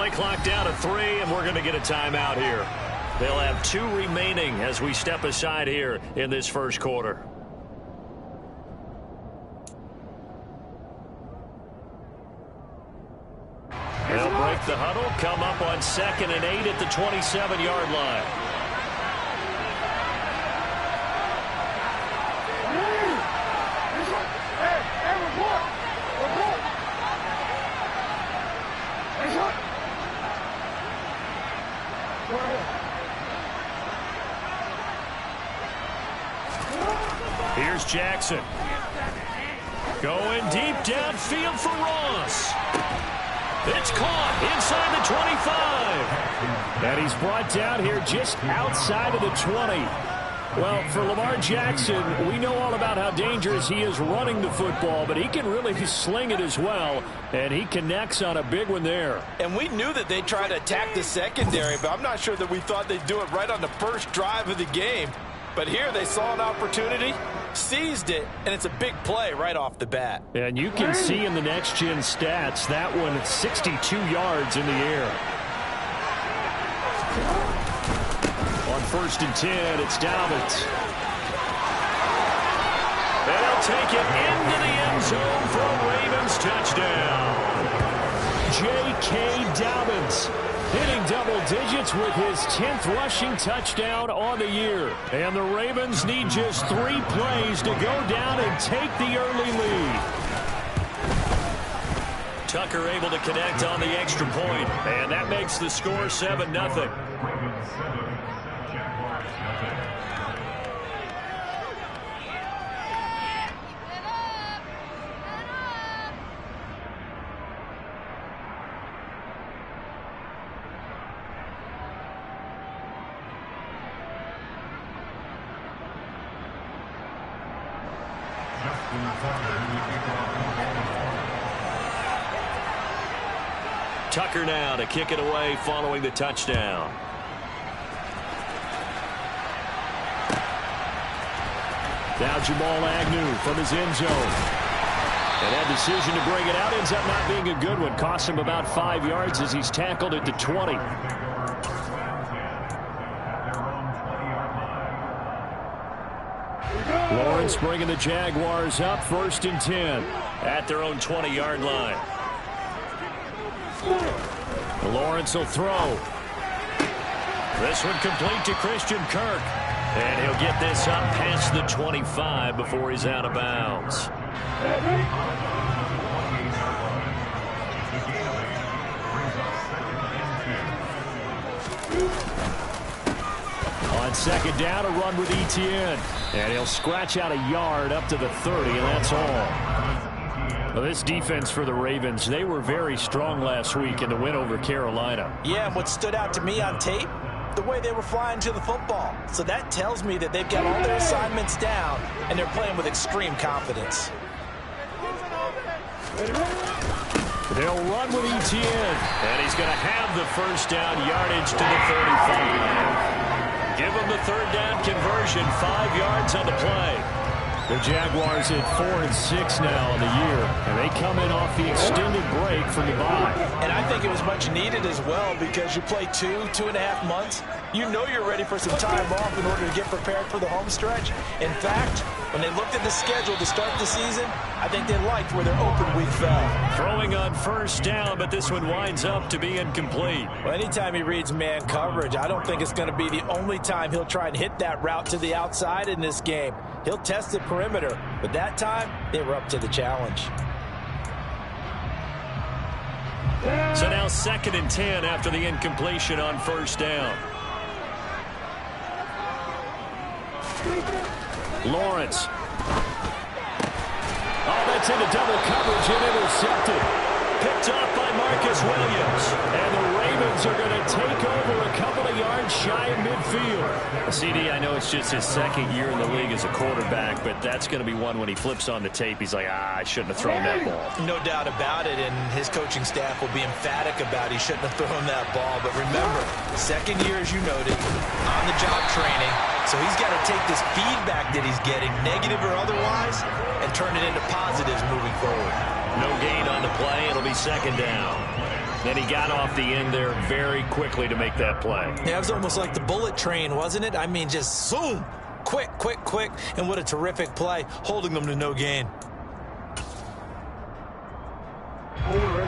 Play clock down to 3, and we're going to get a timeout here. They'll have 2 remaining as we step aside here in this first quarter. They'll break the huddle, come up on 2nd and 8 at the 27-yard line. Here's Jackson. Going deep downfield for Ross. It's caught inside the 25. And he's brought down here just outside of the 20. Well, for Lamar Jackson, we know all about how dangerous he is running the football, but he can really sling it as well, and he connects on a big one there. And we knew that they'd try to attack the secondary, but I'm not sure that we thought they'd do it right on the first drive of the game. But here they saw an opportunity, seized it, and it's a big play right off the bat. And you can see in the next-gen stats, that one 62 yards in the air. On 1st and 10, it's Dobbins. And he'll take it into the end zone for a Ravens touchdown. J.K. Dobbins hitting double digits with his 10th rushing touchdown on the year. And the Ravens need just 3 plays to go down and take the early lead. Tucker able to connect on the extra point, and that makes the score 7-0. Tucker now to kick it away following the touchdown. Now Jamal Agnew from his end zone. And that decision to bring it out ends up not being a good one. Costs him about 5 yards as he's tackled at the 20. Lawrence bringing the Jaguars up 1st and 10 at their own 20-yard line. Lawrence will throw. This one complete to Christian Kirk. And he'll get this up past the 25 before he's out of bounds. On 2nd down, a run with Etienne. And he'll scratch out a yard up to the 30, and that's all. Well, this defense for the Ravens, they were very strong last week in the win over Carolina. Yeah, and what stood out to me on tape, the way they were flying to the football. So that tells me that they've got all their assignments down, and they're playing with extreme confidence. They'll run with Etienne, and he's going to have the first down yardage to the 35. Give him the 3rd down conversion, 5 yards on the play. The Jaguars at 4-6 now on the year, and they come in off the extended break from the bye. And I think it was much needed as well, because you play 2.5 months. You know you're ready for some time off in order to get prepared for the home stretch. In fact, when they looked at the schedule to start the season, I think they liked where their open week fell. Throwing on 1st down, but this one winds up to be incomplete. Well, anytime he reads man coverage, I don't think it's going to be the only time he'll try and hit that route to the outside in this game. He'll test the perimeter, but that time, they were up to the challenge. So now 2nd and 10 after the incompletion on 1st down. Lawrence. Oh, that's into double coverage and intercepted. Picked off by Marcus Williams. And the Ravens are going to take over a couple of yards shy of midfield. CD, I know it's just his 2nd year in the league as a quarterback, but that's going to be one when he flips on the tape, he's like, I shouldn't have thrown that ball. No doubt about it, and his coaching staff will be emphatic about he shouldn't have thrown that ball. But remember, 2nd year, as you noted, on-the-job training. So he's got to take this feedback that he's getting, negative or otherwise, and turn it into positives moving forward. No gain on the play. It'll be 2nd down. And he got off the end there very quickly to make that play. Yeah, it was almost like the bullet train, wasn't it? I mean, just zoom. Quick, quick, quick. And what a terrific play, holding them to no gain.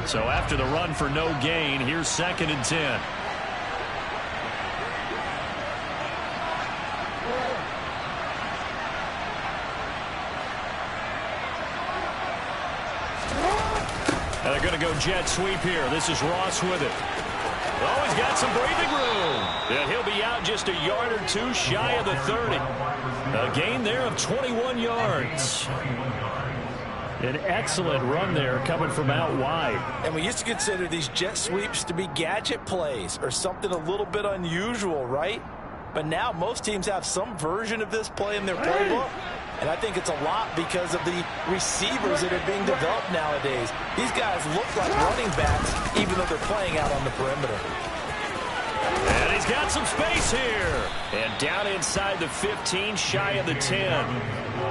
So after the run for no gain, here's 2nd and 10. And they're going to go jet sweep here. This is Ross with it. Oh, he's got some breathing room. And he'll be out just a yard or two shy of the 30. A gain there of 21 yards. An excellent run there coming from out wide. And we used to consider these jet sweeps to be gadget plays or something a little bit unusual, right? But now most teams have some version of this play in their playbook. And I think it's a lot because of the receivers that are being developed nowadays. These guys look like running backs even though they're playing out on the perimeter. And he's got some space here. And down inside the 15, shy of the 10.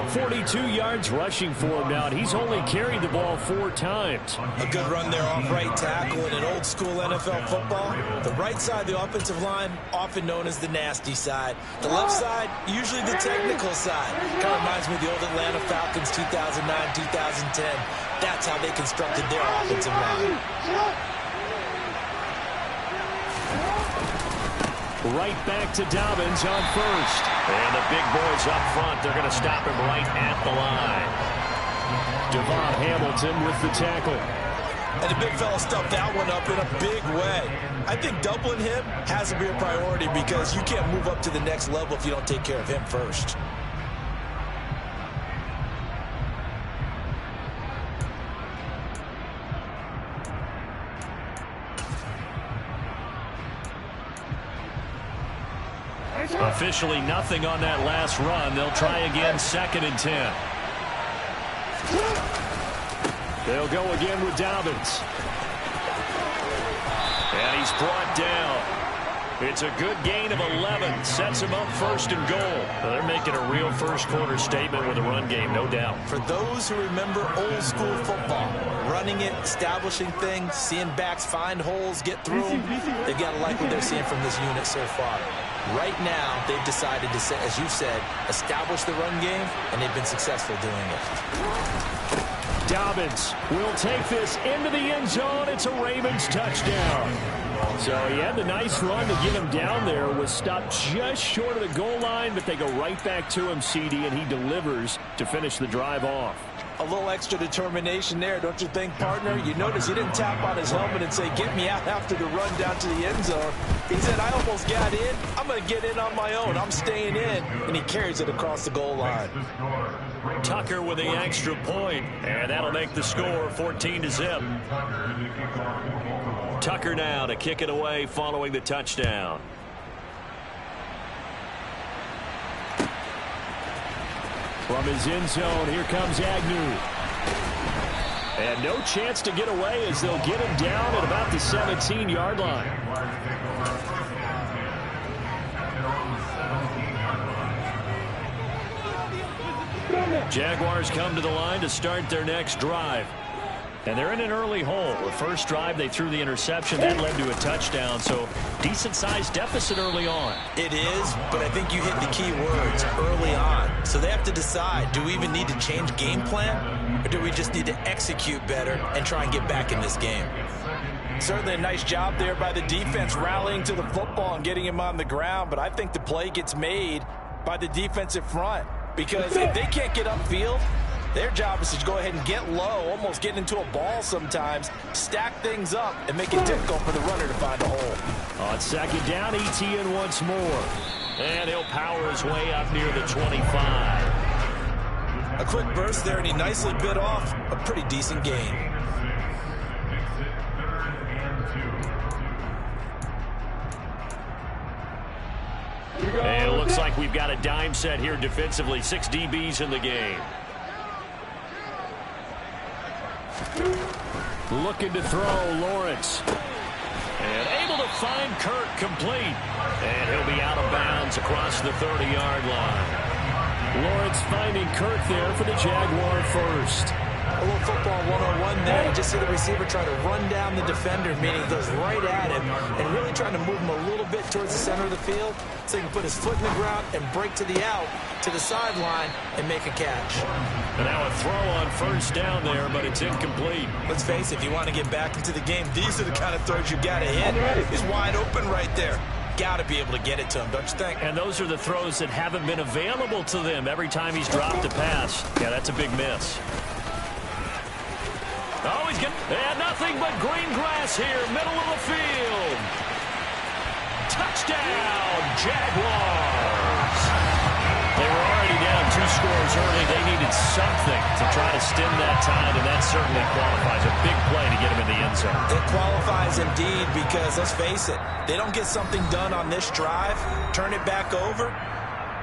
42 yards rushing for him now, and he's only carried the ball 4 times. A good run there off right tackle in an old school NFL football. The right side of the offensive line, often known as the nasty side. The left side, usually the technical side. Kind of reminds me of the old Atlanta Falcons 2009, 2010. That's how they constructed their offensive line. Right back to Dobbins on first. And the big boys up front, they're going to stop him right at the line. Devon Hamilton with the tackle. And the big fella stuffed that one up in a big way. I think doubling him has to be a priority because you can't move up to the next level if you don't take care of him first. Officially nothing on that last run. They'll try again, 2nd and 10. They'll go again with Dobbins. And he's brought down. It's a good gain of 11. Sets him up 1st and goal. Well, they're making a real first-quarter statement with a run game, no doubt. For those who remember old-school football, running it, establishing things, seeing backs find holes, get through them, they've got to like what they're seeing from this unit so far. Right now, they've decided to, as you said, establish the run game, and they've been successful doing it. Dobbins will take this into the end zone. It's a Ravens touchdown. So he had the nice run to get him down there. Was stopped just short of the goal line, but they go right back to him, CD, and he delivers to finish the drive off. A little extra determination there, don't you think, partner? You notice he didn't tap on his helmet and say, get me out after the run down to the end zone. He said, I almost got in. I'm going to get in on my own. I'm staying in. And he carries it across the goal line. Tucker with the extra point, and that'll make the score 14-0. Tucker now to kick it away following the touchdown. From his end zone, here comes Agnew. And no chance to get away as they'll get him down at about the 17-yard line. Jaguars come to the line to start their next drive. And they're in an early hole. The first drive, they threw the interception. That led to a touchdown. So decent-sized deficit early on. It is, but I think you hit the key words, early on. So they have to decide, do we even need to change game plan? Or do we just need to execute better and try and get back in this game? Certainly a nice job there by the defense rallying to the football and getting him on the ground. But I think the play gets made by the defensive front. Because if they can't get upfield, their job is to go ahead and get low, almost get into a ball sometimes, stack things up, and make it difficult for the runner to find a hole. On 2nd down, ETN once more. And he'll power his way up near the 25. A quick burst there, and he nicely bit off a pretty decent gain. And it looks like we've got a dime set here defensively. 6 DBs in the game. Looking to throw, Lawrence. And able to find Kirk complete. And he'll be out of bounds across the 30-yard line. Lawrence finding Kirk there for the Jaguar first. A little football 101 there. You just see the receiver try to run down the defender, meaning he goes right at him and really trying to move him a little bit towards the center of the field so he can put his foot in the ground and break to the out, to the sideline, and make a catch. And now a throw on first down there, but it's incomplete. Let's face it, if you want to get back into the game, these are the kind of throws you got to hit. He's wide open right there. Got to be able to get it to him, don't you think? And those are the throws that haven't been available to them every time he's dropped a pass. Yeah, that's a big miss. Oh, he's getting nothing but green grass here, middle of the field. Touchdown, Jaguars. They were already down 2 scores early. They needed something to try to stem that tide, and that certainly qualifies. A big play to get him in the end zone. It qualifies indeed because, let's face it, they don't get something done on this drive, turn it back over,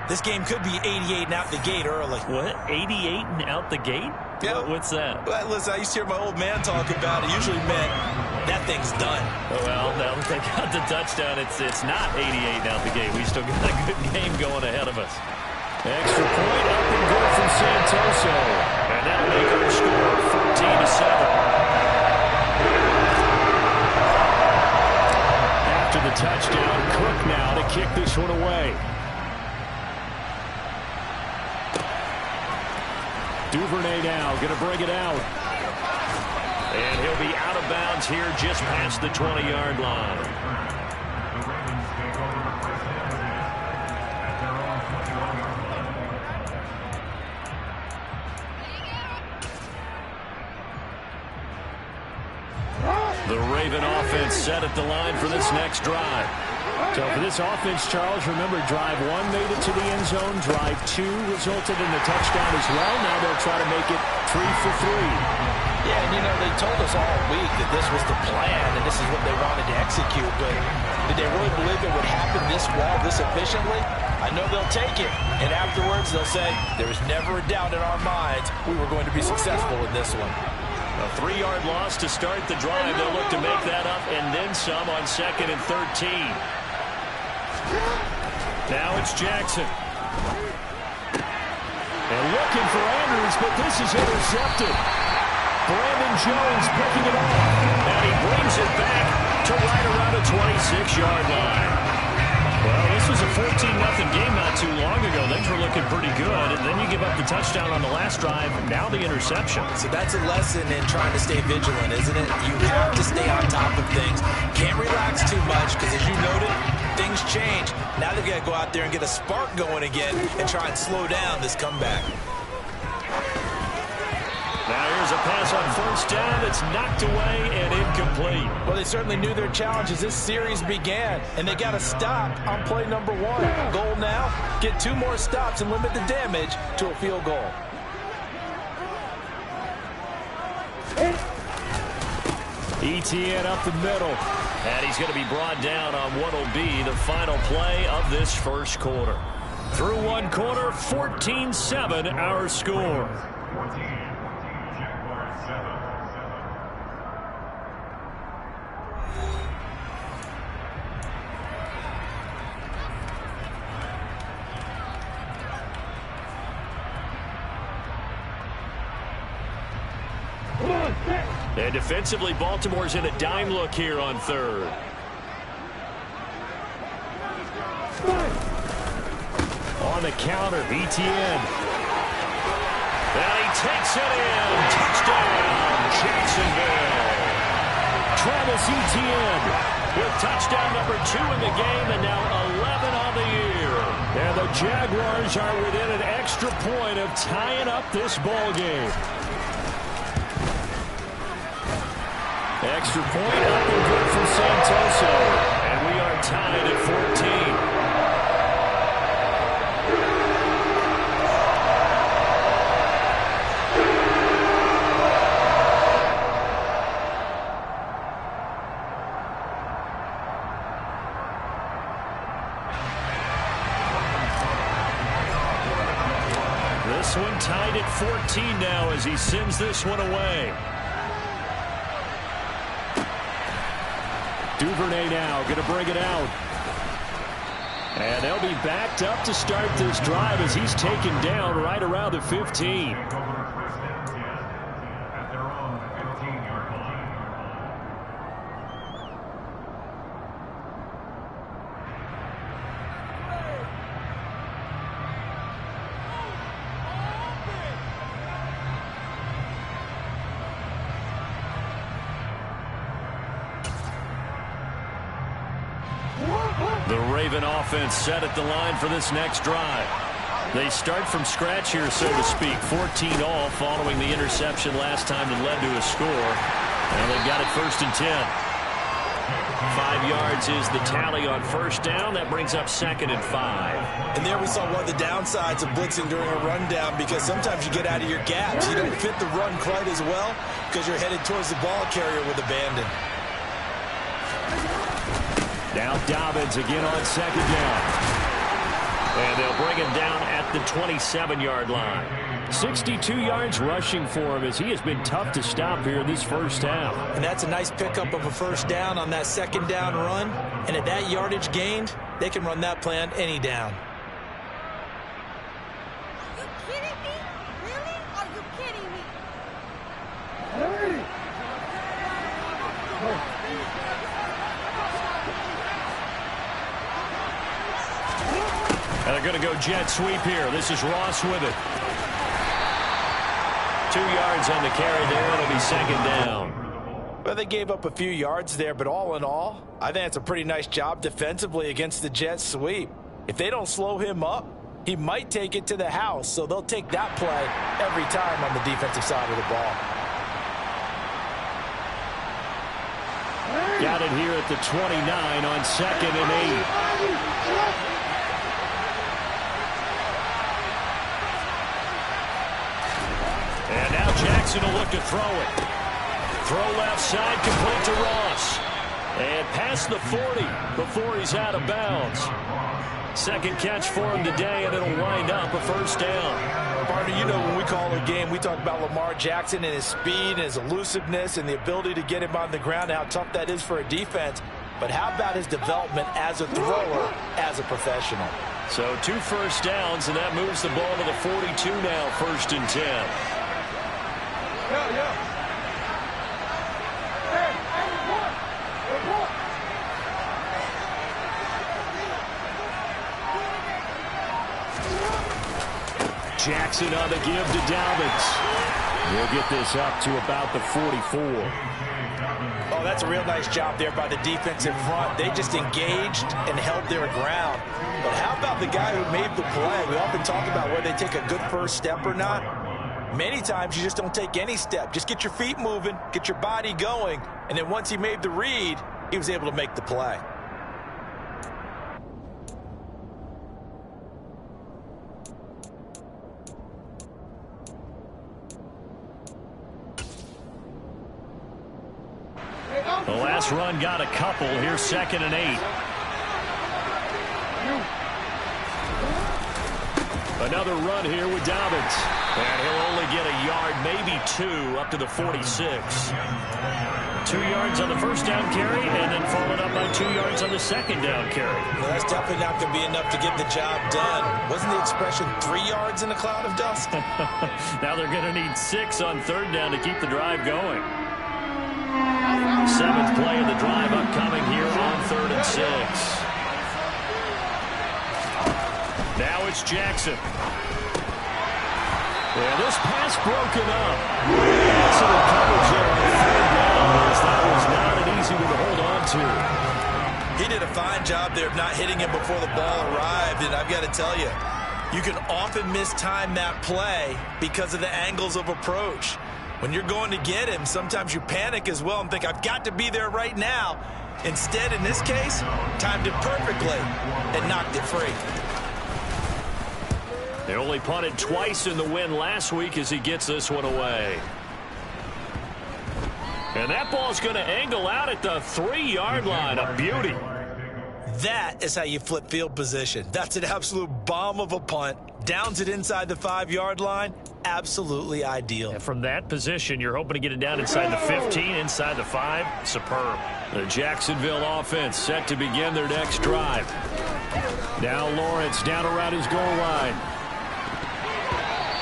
this game could be 88 and out the gate early. What? 88 and out the gate? Yeah. What's that? Well, listen, I used to hear my old man talk about it. Usually meant that thing's done. Well, now that they got the touchdown, it's not 88 out the gate. We still got a good game going ahead of us. Extra point up and good from Santoso. And that'll make our score 14-7. After the touchdown, Cook now to kick this one away. Duvernay now going to bring it out. And he'll be out of bounds here just past the 20-yard line. The Raven offense set at the line for this next drive. So for this offense, Charles, remember, drive 1 made it to the end zone. Drive 2 resulted in a touchdown as well. Now they'll try to make it 3 for 3. Yeah, and you know, they told us all week that this was the plan and this is what they wanted to execute. But did they really believe it would happen this well, this efficiently? I know they'll take it. And afterwards, they'll say, there was never a doubt in our minds we were going to be successful in this one. A 3-yard loss to start the drive. They'll look to make that up and then some on 2nd and 13. Now it's Jackson. And looking for Andrews, but this is intercepted. Brandon Jones picking it off. And he brings it back to right around the 26-yard line. Well, this was a 14-0 game not too long ago. Things were looking pretty good. And then you give up the touchdown on the last drive. Now the interception. So that's a lesson in trying to stay vigilant, isn't it? You have to stay on top of things. Can't relax too much because, as you noted, things change. Now they've got to go out there and get a spark going again and try and slow down this comeback. Now here's a pass on first down that's knocked away and incomplete. Well, they certainly knew their challenge as this series began, and they got to stop on play number 1. Goal now, get 2 more stops and limit the damage to a field goal. ETN up the middle. And he's going to be brought down on what will be the final play of this first quarter. Through 1 quarter, 14-7 our score. And defensively, Baltimore's in a dime look here on 3rd. On the counter, ETN. And he takes it in. Touchdown, Jacksonville. Travis Etienne with touchdown number 2 in the game and now 11 on the year. And the Jaguars are within an extra point of tying up this ball game. Extra point up and good from Santoso. And we are tied at 14. This one tied at 14 now as he sends this one away. Duvernay now going to bring it out. And they'll be backed up to start this drive as he's taken down right around the 15. The Raven offense set at the line for this next drive. They start from scratch here, so to speak. 14 all following the interception last time that led to a score. And they've got it 1st and 10. 5 yards is the tally on first down. That brings up 2nd and 5. And there we saw one of the downsides of blitzing during a rundown, because sometimes you get out of your gaps. You don't fit the run quite as well because you're headed towards the ball carrier with abandon. Now Dobbins again on 2nd down. And they'll bring him down at the 27-yard line. 62 yards rushing for him, as he has been tough to stop here in this first half. And that's a nice pickup of a first down on that 2nd down run. And at that yardage gained, they can run that play on any down. Are you kidding me? Really? Are you kidding me? And they're going to go jet sweep here. This is Ross with it. 2 yards on the carry there. It'll be 2nd down. Well, they gave up a few yards there, but all in all, I think it's a pretty nice job defensively against the jet sweep. If they don't slow him up, he might take it to the house, so they'll take that play every time on the defensive side of the ball. Got it here at the 29 on 2nd and 8. And now Jackson will look to throw it. Throw left side, complete to Ross. And past the 40 before he's out of bounds. 2nd catch for him today, and it'll wind up a 1st down. Partner, you know when we call a game, we talk about Lamar Jackson and his speed and his elusiveness and the ability to get him on the ground, how tough that is for a defense. But how about his development as a thrower, as a professional? So 2 first downs, and that moves the ball to the 42 now, 1st and 10. Jackson on the give to Dobbins. He'll get this up to about the 44. Oh, that's a real nice job there by the defensive front. They just engaged and held their ground. But how about the guy who made the play? We often talk about whether they take a good first step or not. Many times you just don't take any step. Just get your feet moving, get your body going, and then once he made the read, he was able to make the play. The last run got a couple. Here's 2nd and 8. Another run here with Dobbins. And he'll only get a yard, maybe 2, up to the 46. 2 yards on the first down carry, and then followed up by 2 yards on the 2nd down carry. Well, that's definitely not going to be enough to get the job done. Wasn't the expression 3 yards in a cloud of dust? Now they're going to need 6 on 3rd down to keep the drive going. 7th play of the drive upcoming here on 3rd and 6. Now it's Jackson. Yeah, this pass broken up. Excellent coverage there on 3rd down, as that was not an easy one to hold on to. He did a fine job there of not hitting him before the ball arrived, and I've got to tell you, you can often mistime that play because of the angles of approach. When you're going to get him, sometimes you panic as well and think, I've got to be there right now. Instead, in this case, timed it perfectly and knocked it free. They only punted twice in the win last week as he gets this one away. And that ball's going to angle out at the 3-yard line. A beauty. That is how you flip field position. That's an absolute bomb of a punt. Downs it inside the 5-yard line. Absolutely ideal. And from that position, you're hoping to get it down inside the 15, inside the 5. Superb. The Jacksonville offense set to begin their next drive. Now Lawrence down around his goal line.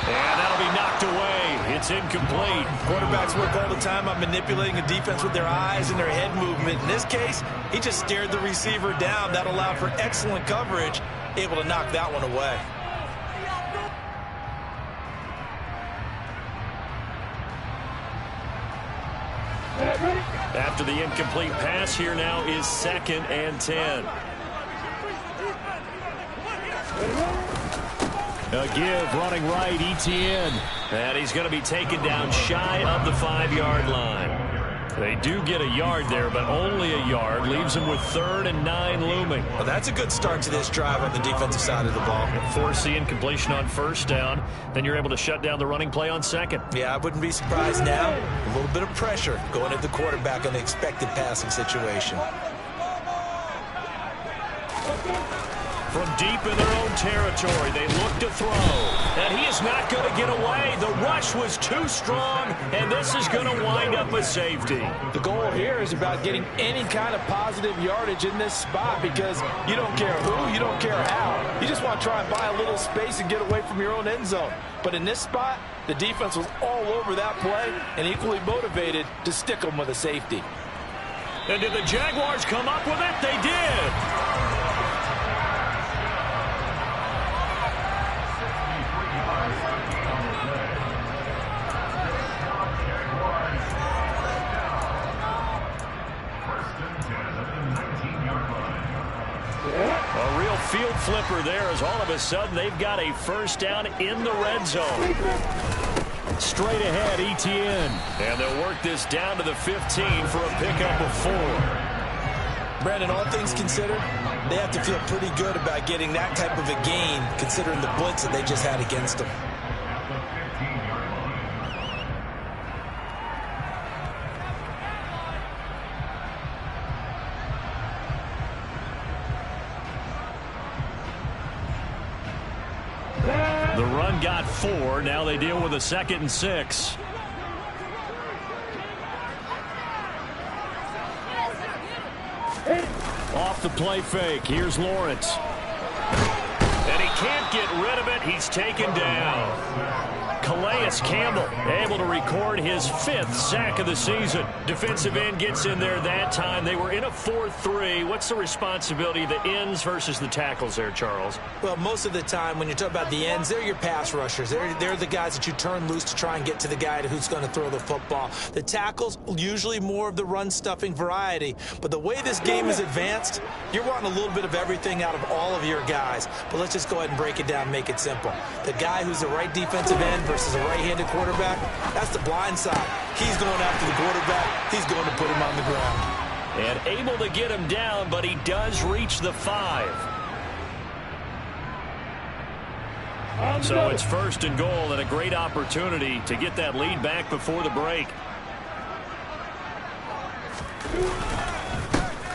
And that'll be knocked away. It's incomplete. Quarterbacks work all the time on manipulating a defense with their eyes and their head movement. In this case, he just stared the receiver down. That allowed for excellent coverage, able to knock that one away. After the incomplete pass, here now is 2nd and 10. A give running right, ETN. And he's going to be taken down shy of the 5-yard line. They do get a yard there, but only a yard. Leaves them with 3rd and 9 looming. Well, that's a good start to this drive on the defensive side of the ball. Force the incompletion on 1st down. Then you're able to shut down the running play on 2nd. Yeah, I wouldn't be surprised now. A little bit of pressure going at the quarterback on the expected passing situation. From deep in their own territory, they look to throw. And he is not going to get away. The rush was too strong, and this is going to wind up a safety. The goal here is about getting any kind of positive yardage in this spot because you don't care who, you don't care how. You just want to try and buy a little space and get away from your own end zone. But in this spot, the defense was all over that play and equally motivated to stick them with a safety. And did the Jaguars come up with it? They did. A real field flipper there as all of a sudden they've got a 1st down in the red zone. Straight ahead, ETN. And they'll work this down to the 15 for a pickup of 4. Brandon, all things considered, they have to feel pretty good about getting that type of a gain considering the blitz that they just had against them. The run got 4. Now they deal with a 2nd and 6. Off the play fake. Here's Lawrence. And he can't get rid of it. He's taken down. Calais Campbell able to record his 5th sack of the season. Defensive end gets in there that time. They were in a 4-3. What's the responsibility of the ends versus the tackles there, Charles? Well, most of the time when you're talking about the ends, they're your pass rushers. They're the guys that you turn loose to try and get to the guy who's going to throw the football. The tackles, usually more of the run-stuffing variety. But the way this game is advanced, you're wanting a little bit of everything out of all of your guys. But let's just go ahead and break it down and make it simple. The guy who's the right defensive end versus a right-handed quarterback, that's the blind side. He's going after the quarterback. He's going to put him on the ground. And able to get him down, but he does reach the 5. So it's 1st and goal and a great opportunity to get that lead back before the break.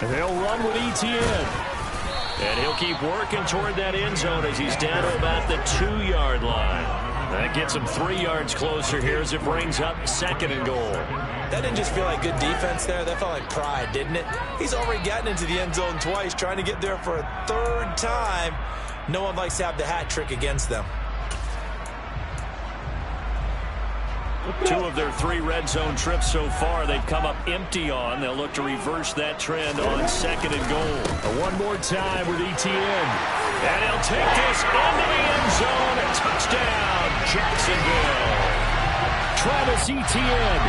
And they'll run with ETN. And he'll keep working toward that end zone as he's down to about the 2-yard line. That gets him 3 yards closer here as it brings up 2nd and goal. That didn't just feel like good defense there. That felt like pride, didn't it? He's already gotten into the end zone twice, trying to get there for a 3rd time. No one likes to have the hat trick against them. 2 of their 3 red zone trips so far they've come up empty on. They'll look to reverse that trend on 2nd and goal. One more time with ETN. And he'll take this into the end zone. A touchdown, Jacksonville. Travis Etienne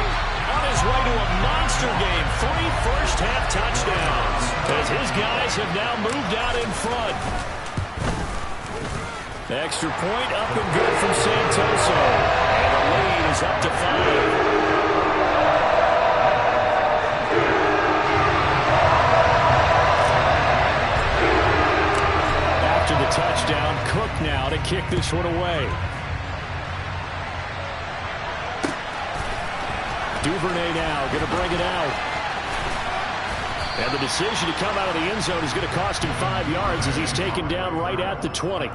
on his way to a monster game. 3 first-half touchdowns as his guys have now moved out in front. Extra point up and good from Santoso. And the lead is up to 5. After the touchdown, Cook now to kick this one away. Duvernay now going to bring it out. And the decision to come out of the end zone is going to cost him 5 yards as he's taken down right at the 20.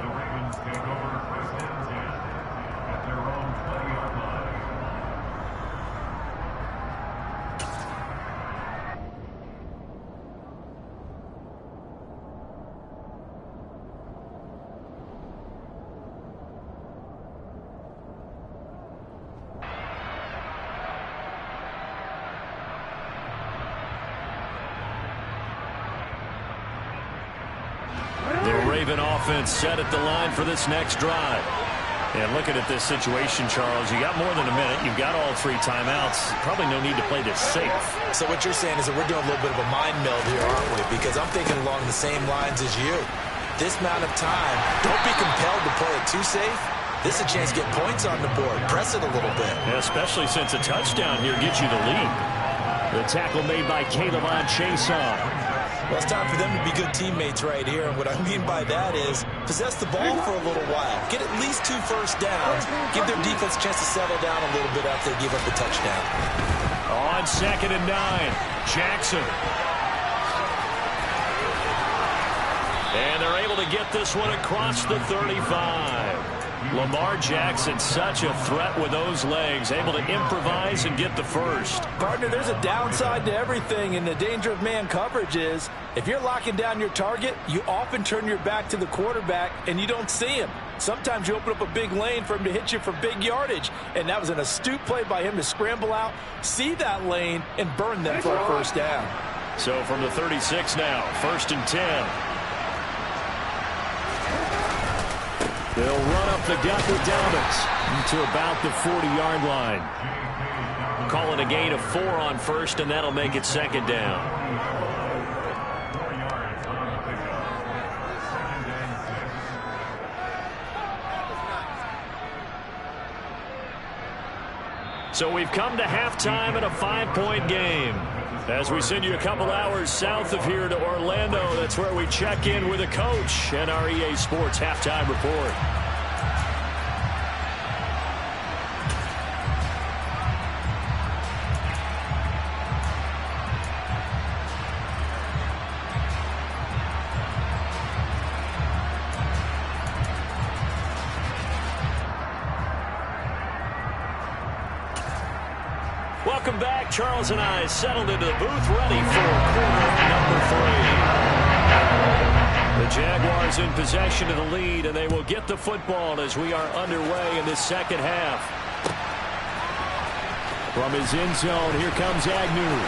Offense set at the line for this next drive. And looking at this situation, Charles, you got more than a minute. You've got all 3 timeouts. Probably no need to play this safe. So what you're saying is that we're doing a little bit of a mind meld here, aren't we? Because I'm thinking along the same lines as you. this amount of time, don't be compelled to play it too safe. This is a chance to get points on the board. Press it a little bit. Yeah, especially since a touchdown here gets you the lead. The tackle made by Caleb on Chason. Well, it's time for them to be good teammates right here. And what I mean by that is possess the ball for a little while. Get at least 2 first downs. Give their defense a chance to settle down a little bit after they give up the touchdown. On 2nd and 9, Jackson. And they're able to get this one across the 35. Lamar Jackson, such a threat with those legs, able to improvise and get the first. Partner, there's a downside to everything, and the danger of man coverage is if you're locking down your target, you often turn your back to the quarterback and you don't see him. Sometimes you open up a big lane for him to hit you for big yardage, and that was an astute play by him to scramble out, see that lane, and burn them for a first down. So from the 36 now, 1st and 10. They'll run up the gut with Dalvin to about the 40-yard line. Call it a gain of 4 on 1st, and that'll make it 2nd down. So we've come to halftime in a 5-point game. As we send you a couple hours south of here to Orlando, that's where we check in with a coach and our EA Sports halftime report. Welcome back. Charles and I settled into the booth, ready for quarter number 3. The Jaguars in possession of the lead, and they will get the football as we are underway in this second half. From his end zone, here comes Agnew.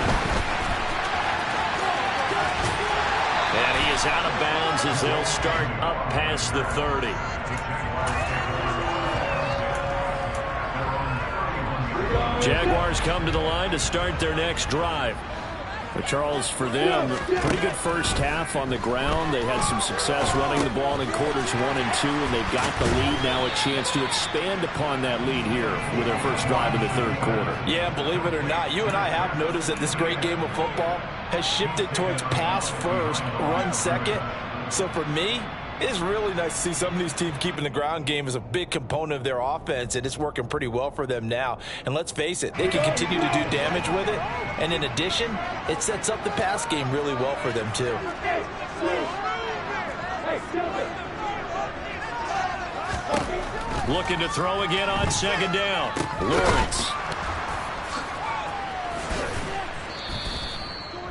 And he is out of bounds as they'll start up past the 30. Jaguars come to the line to start their next drive. But Charles, for them, pretty good first half on the ground. They had some success running the ball in quarters 1 and 2, and they've got the lead now, a chance to expand upon that lead here with their first drive in the 3rd quarter. Yeah, believe it or not, you and I have noticed that this great game of football has shifted towards pass first, run second. So for me, it's really nice to see some of these teams keeping the ground game as a big component of their offense, and it's working pretty well for them now. And let's face it, they can continue to do damage with it. And in addition, it sets up the pass game really well for them, too. Looking to throw again on 2nd down. Lawrence.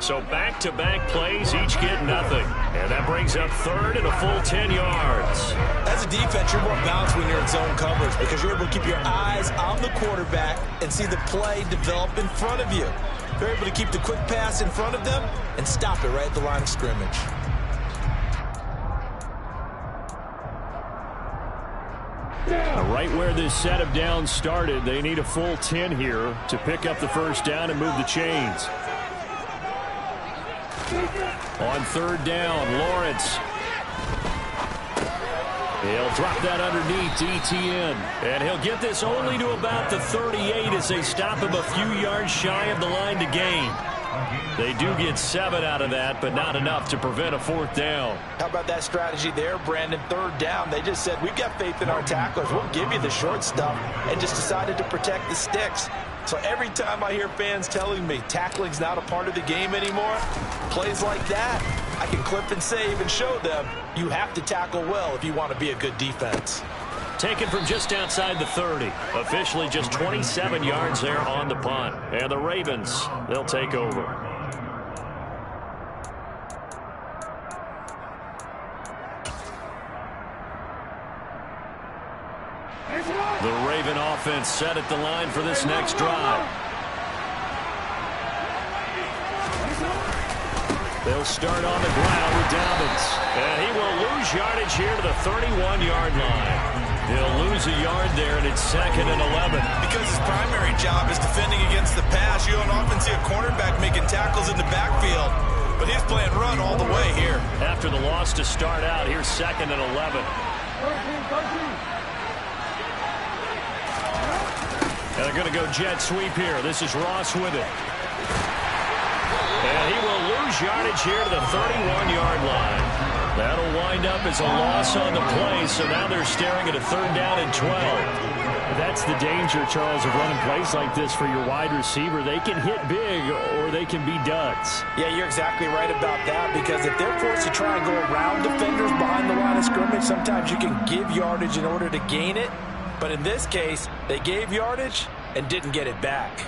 So back-to-back plays, each get nothing. And that brings up 3rd and a full 10 yards. As a defense, you're more balanced when you're in zone coverage because you're able to keep your eyes on the quarterback and see the play develop in front of you. You're able to keep the quick pass in front of them and stop it right at the line of scrimmage. Right where this set of downs started, they need a full 10 here to pick up the first down and move the chains. On 3rd down, Lawrence. He'll drop that underneath to Etienne. And he'll get this only to about the 38 as they stop him a few yards shy of the line to gain. They do get 7 out of that, but not enough to prevent a 4th down. How about that strategy there, Brandon? 3rd down, they just said, we've got faith in our tacklers. We'll give you the short stuff, and just decided to protect the sticks. So every time I hear fans telling me tackling's not a part of the game anymore, plays like that, I can clip and save and show them you have to tackle well if you want to be a good defense. Taken from just outside the 30. Officially just 27 yards there on the punt. And the Ravens, they'll take over. The Raven offense set at the line for this next drive. They'll start on the ground with Dobbins. And he will lose yardage here to the 31-yard line. He'll lose a yard there, and it's 2nd and 11. Because his primary job is defending against the pass, you don't often see a cornerback making tackles in the backfield. but he's playing run all the way here. After the loss to start out, here's 2nd and 11. And they're going to go jet sweep here. This is Ross with it. And he will lose yardage here to the 31-yard line. That'll wind up as a loss on the play, so now they're staring at a 3rd down and 12. That's the danger, Charles, of running plays like this for your wide receiver. They can hit big or they can be duds. Yeah, you're exactly right about that, because if they're forced to try and go around defenders behind the line of scrimmage, sometimes you can give yardage in order to gain it. But in this case, they gave yardage and didn't get it back.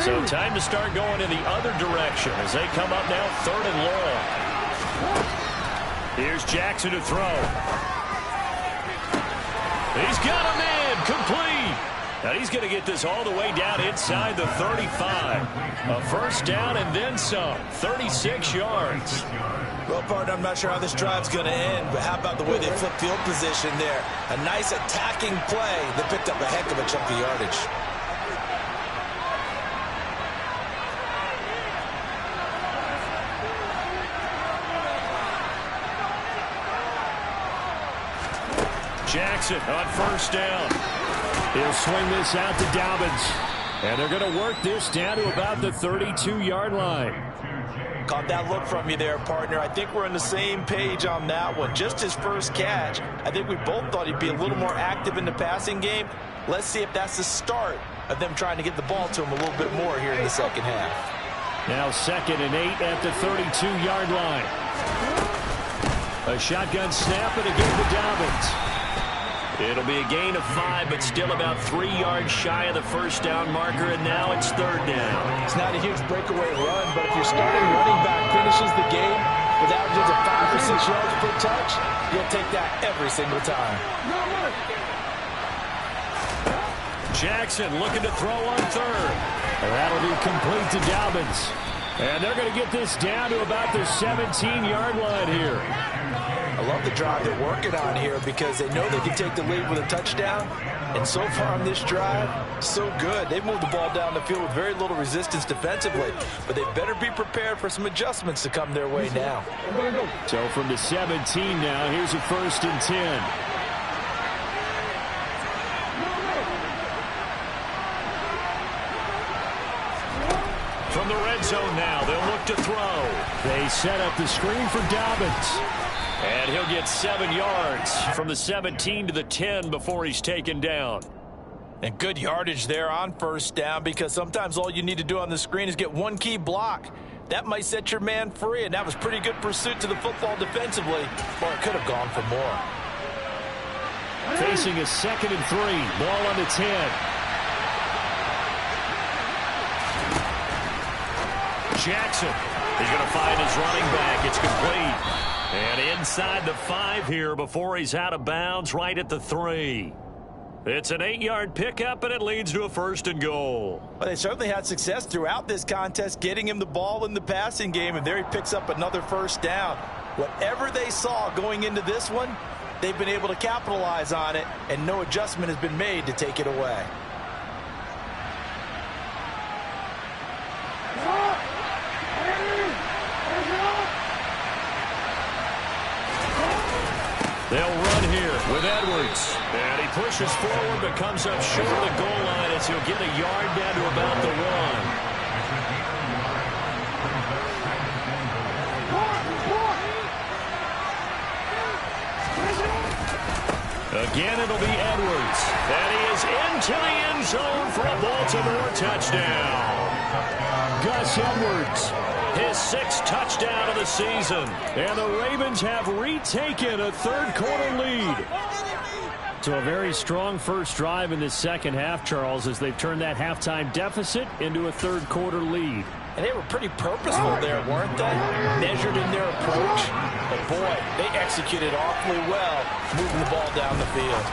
So time to start going in the other direction as they come up now 3rd and long. Here's Jackson to throw. He's got a man complete. Now he's going to get this all the way down inside the 35. A 1st down and then some. 36 yards. Well, partner, I'm not sure how this drive's going to end, but how about the way they flip field position there? A nice attacking play that picked up a heck of a chunk of yardage. Jackson on 1st down. He'll swing this out to Dobbins. And they're going to work this down to about the 32-yard line. Caught that look from you there, partner. I think we're on the same page on that one. Just his first catch. I think we both thought he'd be a little more active in the passing game. Let's see if that's the start of them trying to get the ball to him a little bit more here in the second half. Now 2nd and 8 at the 32-yard line. A shotgun snap and a game to Dobbins. It'll be a gain of 5, but still about 3 yards shy of the 1st down marker, and now it's 3rd down. It's not a huge breakaway run, but if your starting running back finishes the game with averages of 5 or 6 yards per touch, you'll take that every single time. Jackson looking to throw on 3rd. And that'll be complete to Dobbins. And they're going to get this down to about the 17-yard line here. I love the drive they're working on here because they know they can take the lead with a touchdown. And so far on this drive, so good. They've moved the ball down the field with very little resistance defensively. But they better be prepared for some adjustments to come their way now. So from the 17 now, here's a 1st and 10. From the red zone now, they'll look to throw. They set up the screen for Dobbins. And he'll get 7 yards from the 17 to the 10 before he's taken down. And good yardage there on 1st down, because sometimes all you need to do on the screen is get one key block. That might set your man free, and that was pretty good pursuit to the football defensively, or it could have gone for more. Facing a 2nd and 3, ball on the 10. Jackson, he's going to find his running back. It's complete. And inside the 5 here before he's out of bounds, right at the 3. It's an 8-yard pickup, and it leads to a 1st and goal. Well, they certainly had success throughout this contest getting him the ball in the passing game, and there he picks up another 1st down. Whatever they saw going into this one, they've been able to capitalize on it, and no adjustment has been made to take it away. They'll run here with Edwards. And he pushes forward but comes up short of the goal line as he'll get a yard down to about the 1. Again, it'll be Edwards. And he is into the end zone for a Baltimore touchdown. Gus Edwards, his 6th touchdown of the season. And the Ravens have retaken a 3rd quarter lead. So a very strong first drive in this second half, Charles, as they've turned that halftime deficit into a 3rd quarter lead. And they were pretty purposeful there, weren't they? Measured in their approach. But boy, they executed awfully well, moving the ball down the field.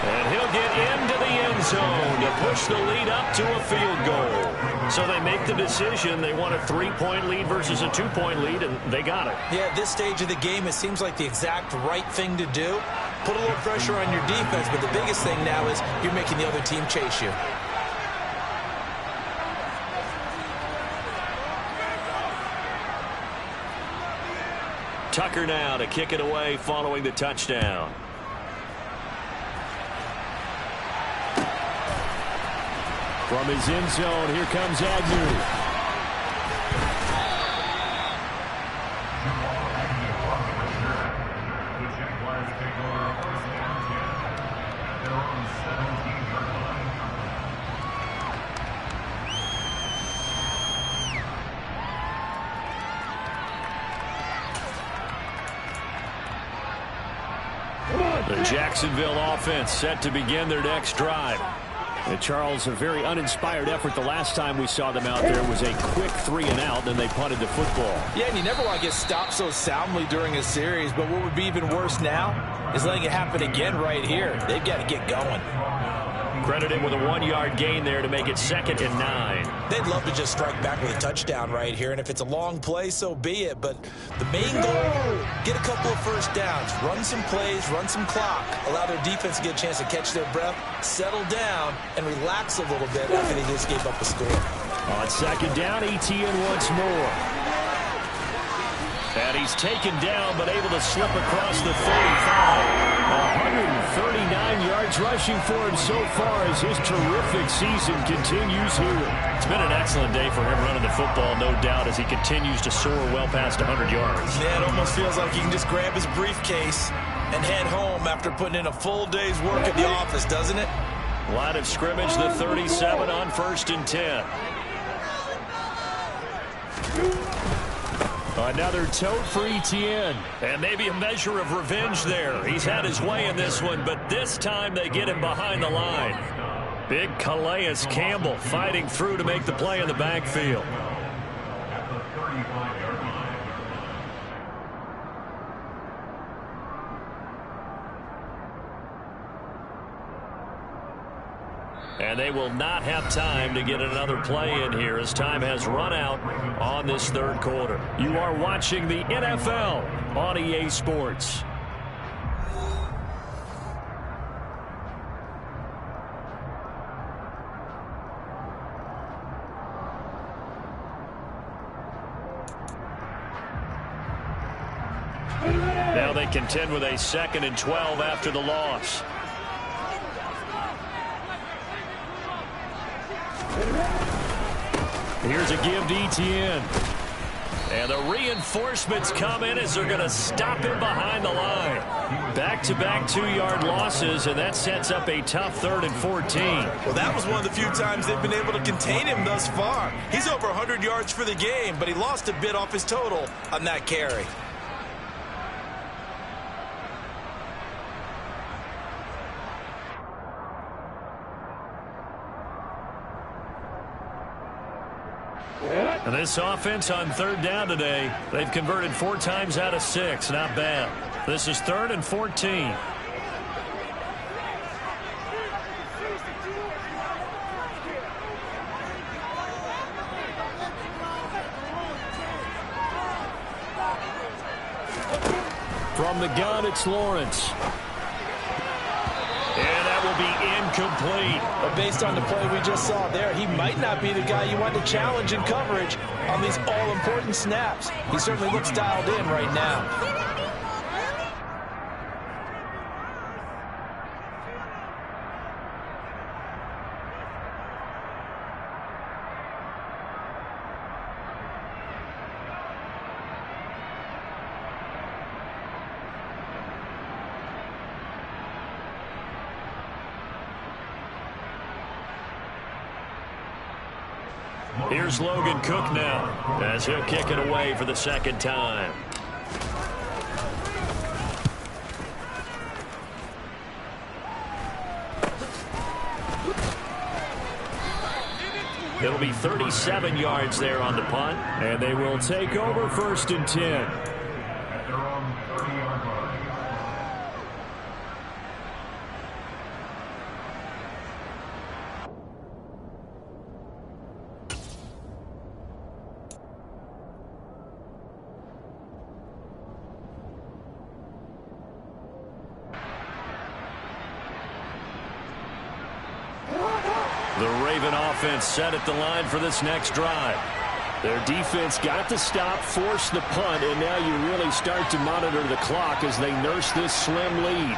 And he'll get into the end zone to push the lead up to a field goal. So they make the decision. They want a 3-point lead versus a 2-point lead, and they got it. Yeah, at this stage of the game, it seems like the exact right thing to do. Put a little pressure on your defense, but the biggest thing now is you're making the other team chase you. Tucker now to kick it away following the touchdown. From his end zone, here comes Agnew. The Jacksonville offense set to begin their next drive. And Charles, a very uninspired effort. The last time we saw them out there was a quick 3-and-out, then they punted the football. Yeah, and you never want to get stopped so soundly during a series, but what would be even worse now is letting it happen again right here. They've got to get going. Credited with a 1-yard gain there to make it 2nd and 9. They'd love to just strike back with a touchdown right here, and if it's a long play, so be it. But the main goal, get a couple of first downs, run some plays, run some clock, allow their defense to get a chance to catch their breath, settle down, and relax a little bit after they just gave up a score. On 2nd down, Etienne once more. And he's taken down, but able to slip across the 35. 139 yards rushing for him so far as his terrific season continues here. It's been an excellent day for him running the football, no doubt, as he continues to soar well past 100 yards. Yeah, it almost feels like he can just grab his briefcase and head home after putting in a full day's work at the office, doesn't it? Line of scrimmage, the 37 on 1st and 10. Another tote for Etienne. And maybe a measure of revenge there. He's had his way in this one, but this time they get him behind the line. Big Calais Campbell fighting through to make the play in the backfield. And they will not have time to get another play in here as time has run out on this 3rd quarter. You are watching the NFL on EA Sports. Now they contend with a 2nd and 12 after the loss. Here's a give to Etienne. And the reinforcements come in as they're going to stop him behind the line. Back-to-back 2-yard losses, and that sets up a tough 3rd and 14. Well, that was one of the few times they've been able to contain him thus far. He's over 100 yards for the game, but he lost a bit off his total on that carry. And this offense on 3rd down today, they've converted 4 times out of 6. Not bad. This is 3rd and 14. From the gun, it's Lawrence. And that will be incomplete. But based on the play we just saw there, he might not be the guy you want to challenge in coverage on these all-important snaps. He certainly looks dialed in right now. Here's Logan Cook now as he'll kick it away for the 2nd time. It'll be 37 yards there on the punt. And they will take over 1st and 10. The Raven offense set at the line for this next drive. Their defense got the stop, forced the punt, and now you really start to monitor the clock as they nurse this slim lead.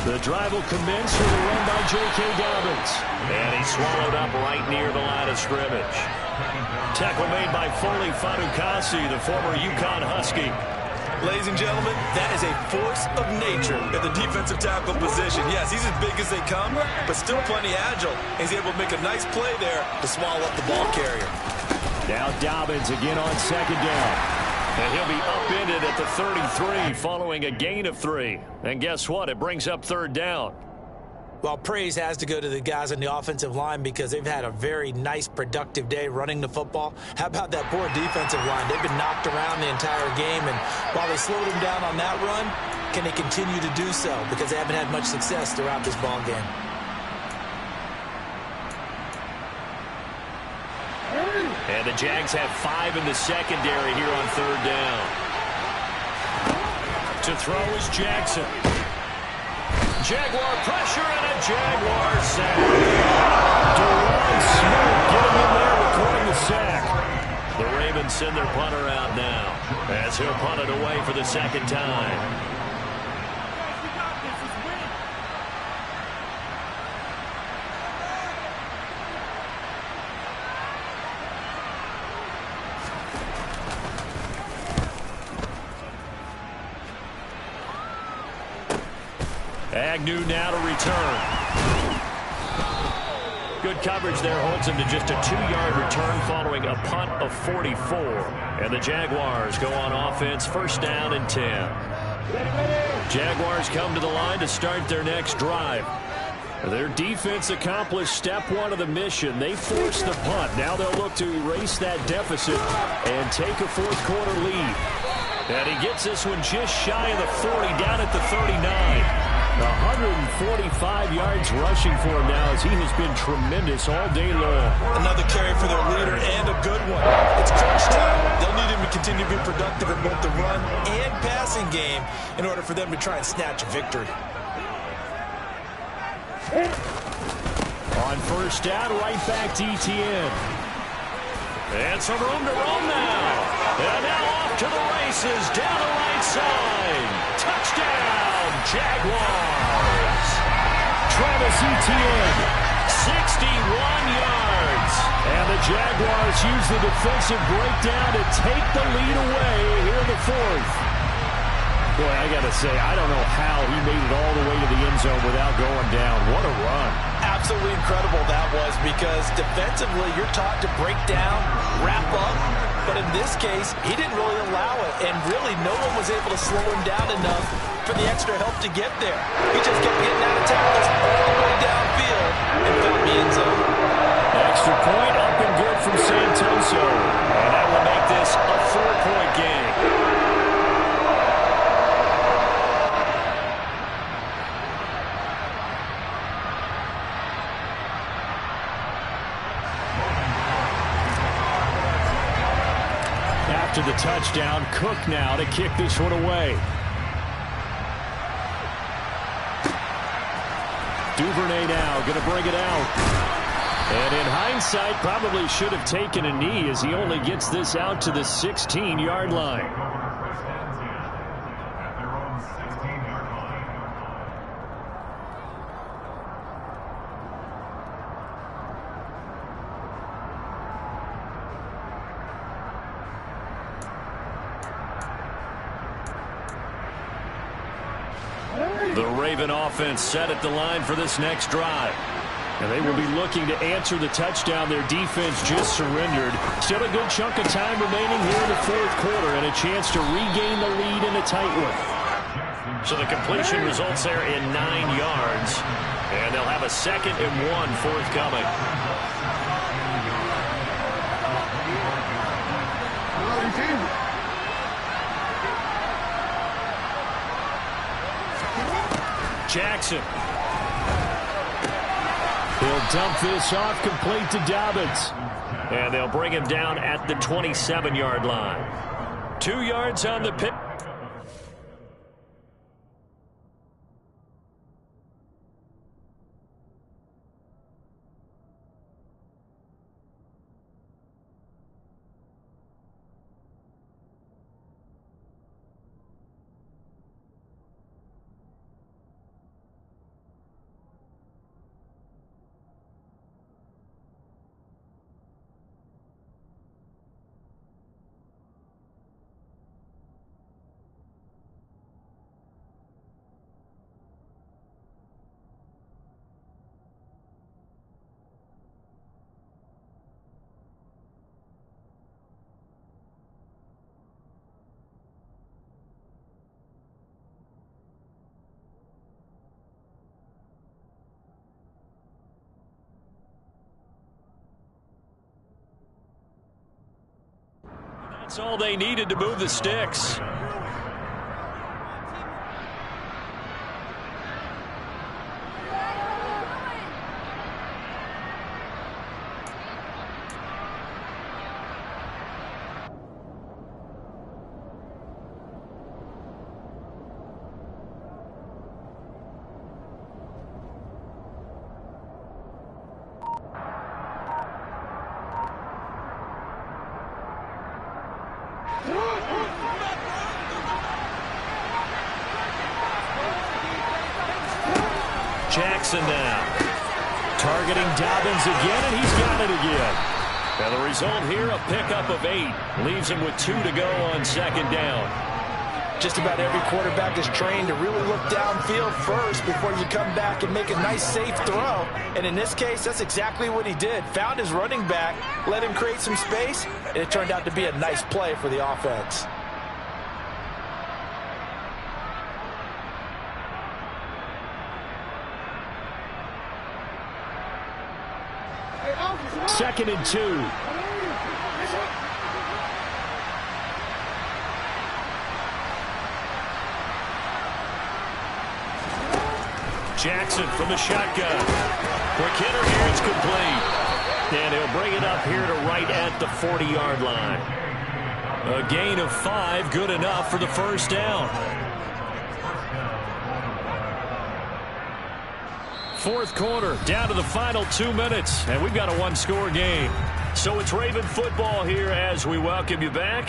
The drive will commence with a run by J.K. Dobbins. And he's swallowed up right near the line of scrimmage. Tackle made by Foley Fadukasi, the former UConn Husky. Ladies and gentlemen, that is a force of nature at the defensive tackle position. Yes, he's as big as they come, but still plenty agile. He's able to make a nice play there to swallow up the ball carrier. Now Dobbins again on second down. And he'll be upended at the 33 following a gain of 3. And guess what? It brings up third down. Well, praise has to go to the guys on the offensive line because they've had a very nice, productive day running the football. How about that poor defensive line? They've been knocked around the entire game, and while they slowed them down on that run, can they continue to do so? Because they haven't had much success throughout this ball game. And the Jags have 5 in the secondary here on third down. To throw is Jackson. Jaguar pressure and a Jaguar sack. Deron Smith getting in there, recording the sack. The Ravens send their punter out now as he'll punt it away for the second time. Agnew now to return. Good coverage there holds him to just a 2-yard return following a punt of 44. And the Jaguars go on offense, first down and 10. Jaguars come to the line to start their next drive. Their defense accomplished step 1 of the mission. They forced the punt. Now they'll look to erase that deficit and take a fourth-quarter lead. And he gets this one just shy of the 40, down at the 39. 145 yards rushing for him now as he has been tremendous all day long. Another carry for their leader and a good one. It's crunch time. They'll need him to continue to be productive in both the run and passing game in order for them to try and snatch a victory. On first down, right back to ETN. And some room to roam now. And now off to the races, down the right side. Touchdown, Jaguars. Travis Etienne. 61 yards. And the Jaguars use the defensive breakdown to take the lead away here in the fourth. Boy, I got to say, I don't know how he made it all the way to the end zone without going down. What a run. Absolutely incredible that was, because defensively you're taught to break down, wrap up, but in this case he didn't really allow it, and really no one was able to slow him down enough for the extra help to get there. He just kept getting out of tackles all the way downfield and found the end zone. Extra point up and good from Santoso, and that will make this a 4-point game. After the touchdown, Cook now to kick this one away. Duvernay now going to bring it out. And in hindsight, probably should have taken a knee as he only gets this out to the 16-yard line. The Raven offense set at the line for this next drive. And they will be looking to answer the touchdown their defense just surrendered. Still a good chunk of time remaining here in the fourth quarter and a chance to regain the lead in a tight one. So the completion results there in 9 yards. And they'll have a 2nd and 1 forthcoming. Jackson. He'll dump this off, complete to Dobbins. And they'll bring him down at the 27-yard line. 2 yards on the pick. That's all they needed to move the sticks. Jackson now. Targeting Dobbins again, and he's got it again. And the result here, a pickup of 8. Leaves him with 2 to go on second down. Just about every quarterback is trained to really look downfield first before you come back and make a nice, safe throw. And in this case, that's exactly what he did. Found his running back, let him create some space, and it turned out to be a nice play for the offense. Second and 2. Jackson from the shotgun. Quick hitter here, it's complete. And he'll bring it up here to right at the 40-yard line. A gain of 5, good enough for the first down. Fourth quarter, down to the final 2 minutes, and we've got a one-score game. So it's Raven football here as we welcome you back.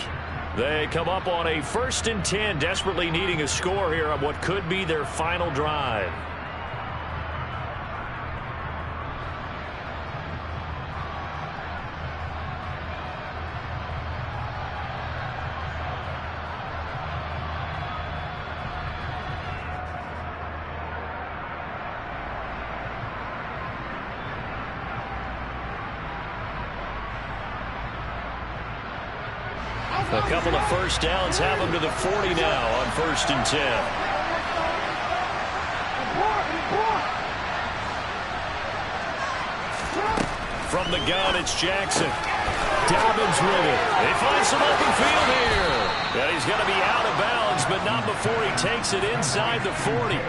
They come up on a 1st and 10, desperately needing a score here on what could be their final drive. A couple of first downs have them to the 40 now on 1st and 10. From the gun, it's Jackson. Dobbins with it. They find some open field here. And he's going to be out of bounds, but not before he takes it inside the 40.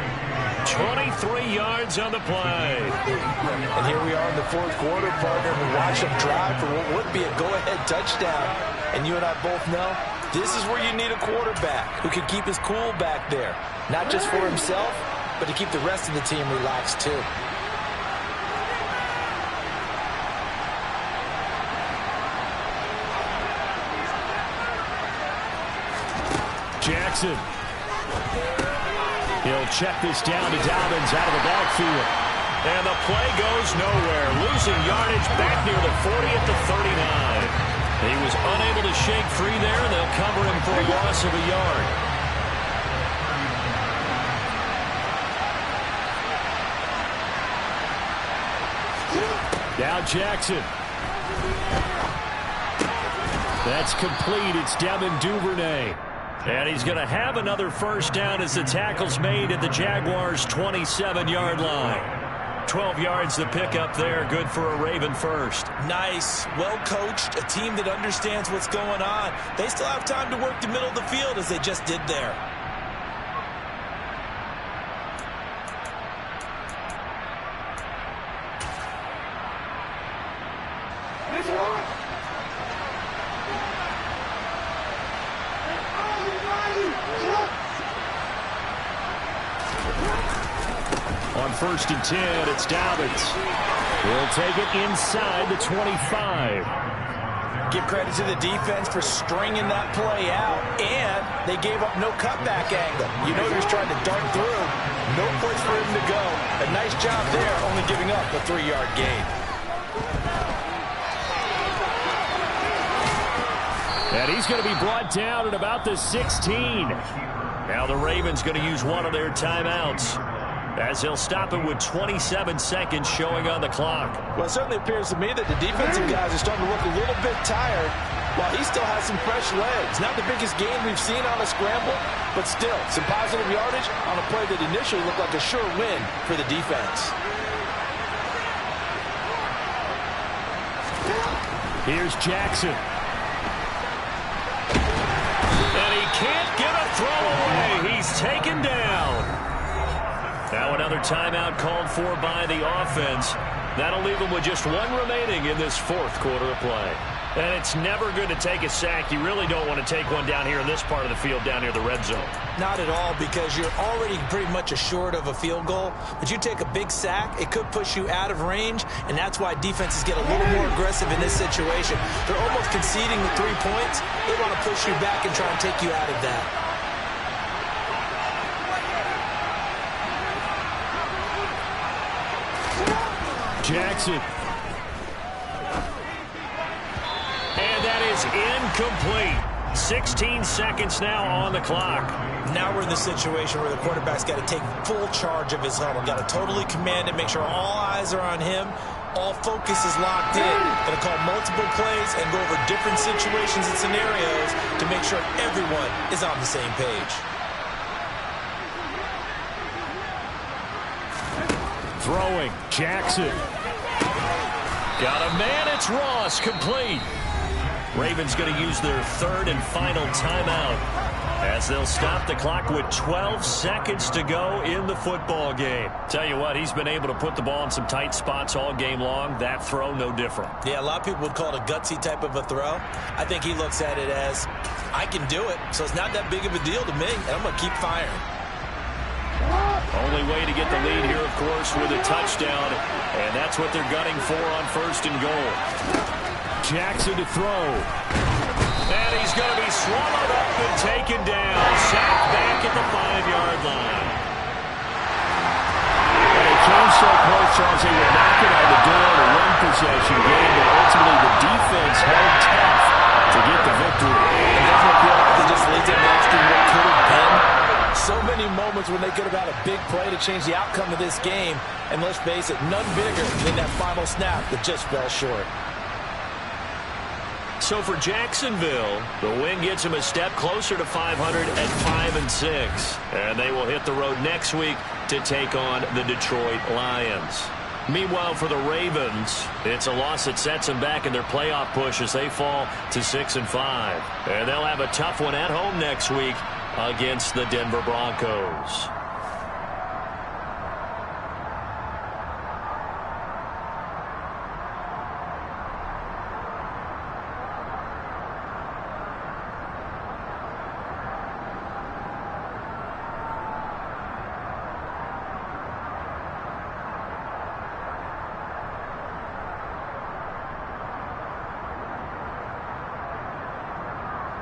23 yards on the play. And here we are in the fourth quarter, partner. We watch them drive for what would be a go-ahead touchdown. And you and I both know this is where you need a quarterback who can keep his cool back there. Not just for himself, but to keep the rest of the team relaxed too. Jackson. He'll check this down to Dobbins out of the backfield. And the play goes nowhere. Losing yardage back near the 40 at the 39. He was unable to shake free there, and they'll cover him for a loss of a yard. Now Jackson. That's complete. It's Devin Duvernay. And he's going to have another first down as the tackle's made at the Jaguars' 27-yard line. 12 yards the pickup there, good for a Raven first. Nice, well-coached, a team that understands what's going on. They still have time to work the middle of the field as they just did there. On 1st and 10, it's Dobbins. He'll take it inside the 25. Give credit to the defense for stringing that play out, and they gave up no cutback angle. You know he was trying to dart through. No place for him to go. A nice job there, only giving up a 3-yard gain. And he's going to be brought down at about the 16. Now the Ravens going to use one of their timeouts, as he'll stop it with 27 seconds showing on the clock. Well, it certainly appears to me that the defensive guys are starting to look a little bit tired, while he still has some fresh legs. Not the biggest gain we've seen on a scramble, but still some positive yardage on a play that initially looked like a sure win for the defense. Here's Jackson. And he can't get a throw away. He's taken down. Now another timeout called for by the offense. That'll leave them with just one remaining in this 4th quarter of play. And it's never good to take a sack. You really don't want to take one down here in this part of the field, down near the red zone. Not at all, because you're already pretty much assured of a field goal. But you take a big sack, it could push you out of range, and that's why defenses get a little more aggressive in this situation. They're almost conceding the 3 points. They want to push you back and try and take you out of that. Jackson. And that is incomplete. 16 seconds now on the clock. Now we're in the situation where the quarterback's got to take full charge of his huddle. Got to totally command it, make sure all eyes are on him. All focus is locked in. Going to call multiple plays and go over different situations and scenarios to make sure everyone is on the same page. Throwing, Jackson. Got a man, it's Ross, complete. Ravens going to use their 3rd and final timeout, as they'll stop the clock with 12 seconds to go in the football game. Tell you what, he's been able to put the ball in some tight spots all game long. That throw, no different. Yeah, a lot of people would call it a gutsy type of a throw. I think he looks at it as, I can do it, so it's not that big of a deal to me, and I'm going to keep firing. Only way to get the lead here, of course, with a touchdown, and that's what they're gunning for on 1st and goal. Jackson to throw. And he's going to be swallowed up and taken down. Sacked back at the 5-yard line. And it came so close, Charles, they were knocking on the door to win possession game, but ultimately the defense held tough to get the victory. And doesn't it feel like they just leads it asking what could have been? So many moments when they could have had a big play to change the outcome of this game. And let's face it, none bigger than that final snap that just fell short. So for Jacksonville, the win gets them a step closer to 500 at 5-6. And they will hit the road next week to take on the Detroit Lions. Meanwhile, for the Ravens, it's a loss that sets them back in their playoff push as they fall to 6-5. And they'll have a tough one at home next week against the Denver Broncos.